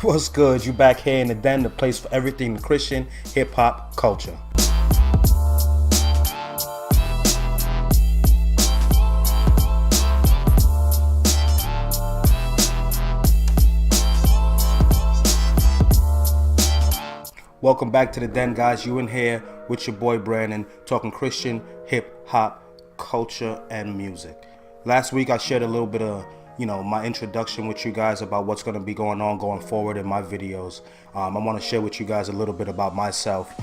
What's good? You back here in the den, the place for everything Christian hip hop culture. Welcome back to the den, guys. You in here with your boy Brandon, talking Christian hip hop culture and music. Last week I shared a little bit of my introduction with you guys about what's going to be going on going forward in my videos. I want to share with you guys a little bit about myself,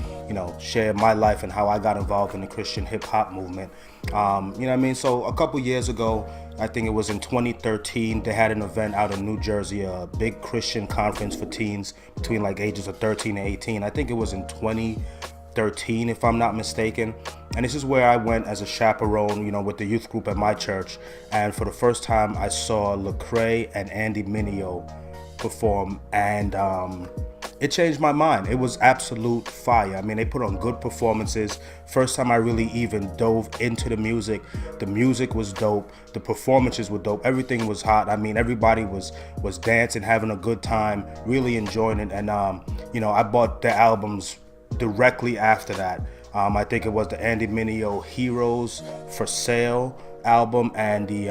share my life and how I got involved in the Christian hip hop movement. So a couple years ago, I think it was in 2013, they had an event out in New Jersey, a big Christian conference for teens between like ages of 13 and 18. I think it was in 2013, if I'm not mistaken. And this is where I went as a chaperone, with the youth group at my church. And for the first time, I saw Lecrae and Andy Mineo perform, and it changed my mind. It was absolute fire. I mean, they put on good performances. First time I really even dove into the music. The music was dope. The performances were dope. Everything was hot. I mean, everybody was dancing, having a good time, really enjoying it. And I bought their albums directly after that. I think it was the Andy Mineo Heroes for Sale album and the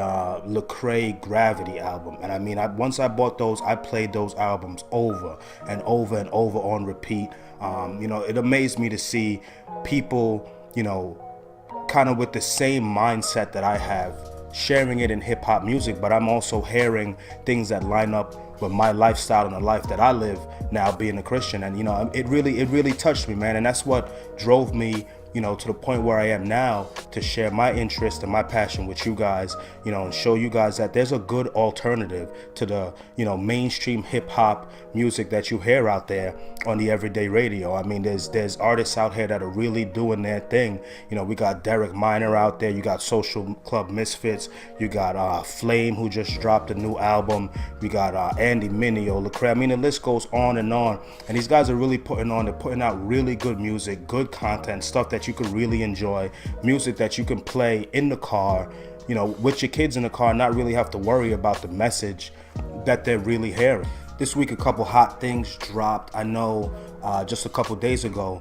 Lecrae Gravity album. And I mean, once I bought those, I played those albums over and over and over on repeat. It amazed me to see people, kind of with the same mindset that I have, sharing it in hip hop music, but I'm also hearing things that line up with my lifestyle and the life that I live now being a Christian. And it really touched me, man. And that's what drove me to the point where I am now, to share my interest and my passion with you guys, and show you guys that there's a good alternative to the, mainstream hip hop music that you hear out there on the everyday radio. I mean, there's artists out here that are really doing their thing. We got Derek Minor out there. You got Social Club Misfits. You got Flame, who just dropped a new album. We got Andy Mineo, Lecrae. I mean, the list goes on. And these guys are really putting out really good music, good content, stuff that you could really enjoy, music that you can play in the car, with your kids in the car, not really have to worry about the message that they're really hearing. This week, a couple hot things dropped. I know just a couple days ago,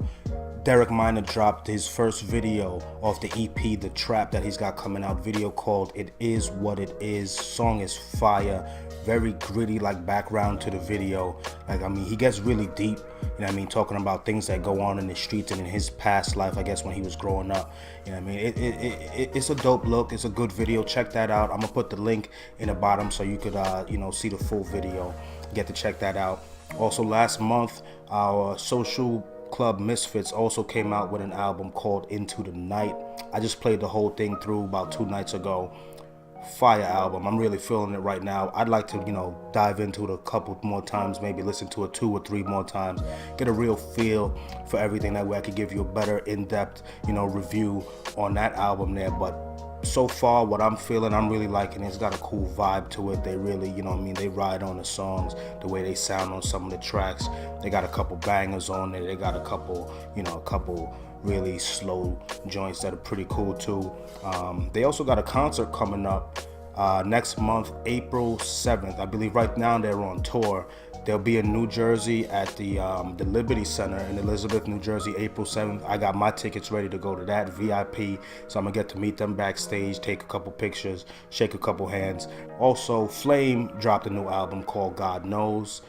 Derek Minor dropped his first video off the EP, The Trap, that he's got coming out. Video called It Is What It Is. Song is fire. Very gritty, like, background to the video. He gets really deep, talking about things that go on in the streets and in his past life, I guess, when he was growing up. It's a dope look. It's a good video. Check that out. I'm gonna put the link in the bottom so you could, see the full video. Get to check that out. Also, last month, our Social Club Misfits also came out with an album called Into the Night. I just played the whole thing through about 2 nights ago. Fire album. I'm really feeling it right now. I'd like to, dive into it a couple more times, maybe listen to it 2 or 3 more times, get a real feel for everything. That way I could give you a better in-depth, review on that album there. But so far, what I'm feeling, I'm really liking it. It's got a cool vibe to it. They really, they ride on the songs, the way they sound on some of the tracks. They got a couple bangers on there. They got a couple really slow joints that are pretty cool too. They also got a concert coming up next month, April 7th. I believe right now they're on tour. They'll be in New Jersey at the Liberty Center in Elizabeth, New Jersey, April 7th. I got my tickets ready to go to that, VIP. So I'm going to get to meet them backstage, take a couple pictures, shake a couple hands. Also, Flame dropped a new album called God Knows.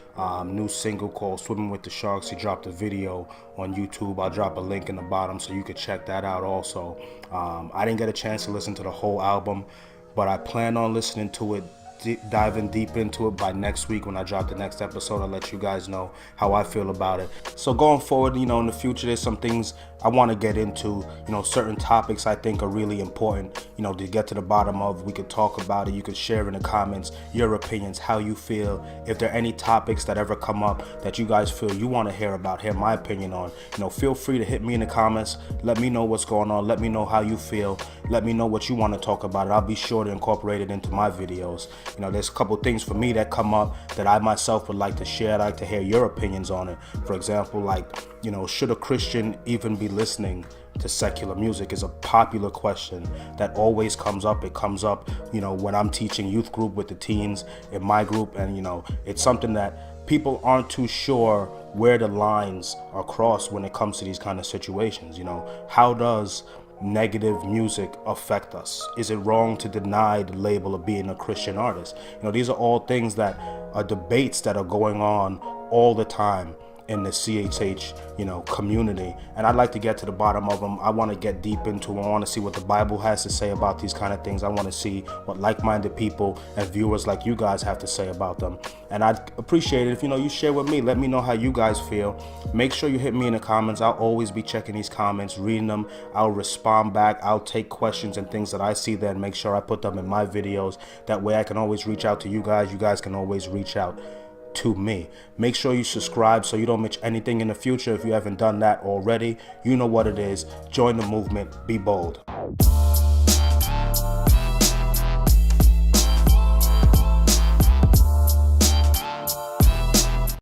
New single called Swimming with the Sharks. He dropped a video on YouTube. I'll drop a link in the bottom so you could check that out also. I didn't get a chance to listen to the whole album, but I plan on listening to it, diving deep into it by next week when I drop the next episode. I'll let you guys know how I feel about it. So going forward, in the future, there's some things I want to get into, certain topics I think are really important, to get to the bottom of. We could talk about it. You could share in the comments your opinions, how you feel. If there are any topics that ever come up that you guys feel you want to hear my opinion on, feel free to hit me in the comments. Let me know what's going on. Let me know how you feel. Let me know what you want to talk about. I'll be sure to incorporate it into my videos. There's a couple things for me that come up that I myself would like to share. I'd like to hear your opinions on it. For example, should a Christian even be listening to secular music is a popular question that always comes up. It comes up, when I'm teaching youth group with the teens in my group, and it's something that people aren't too sure where the lines are crossed when it comes to these kind of situations. How does negative music affect us? Is it wrong to deny the label of being a Christian artist? These are all things that are debates that are going on all the time in the CHH, community. And I'd like to get to the bottom of them. I want to get deep into them. I want to see what the Bible has to say about these kind of things. I want to see what like-minded people and viewers like you guys have to say about them. And I'd appreciate it if, you share with me. Let me know how you guys feel. Make sure you hit me in the comments. I'll always be checking these comments, reading them. I'll respond back. I'll take questions and things that I see there and make sure I put them in my videos. That way I can always reach out to you guys. You guys can always reach out to me. Make sure you subscribe so you don't miss anything in the future. If you haven't done that already, you know what it is. Join the movement. Be bold.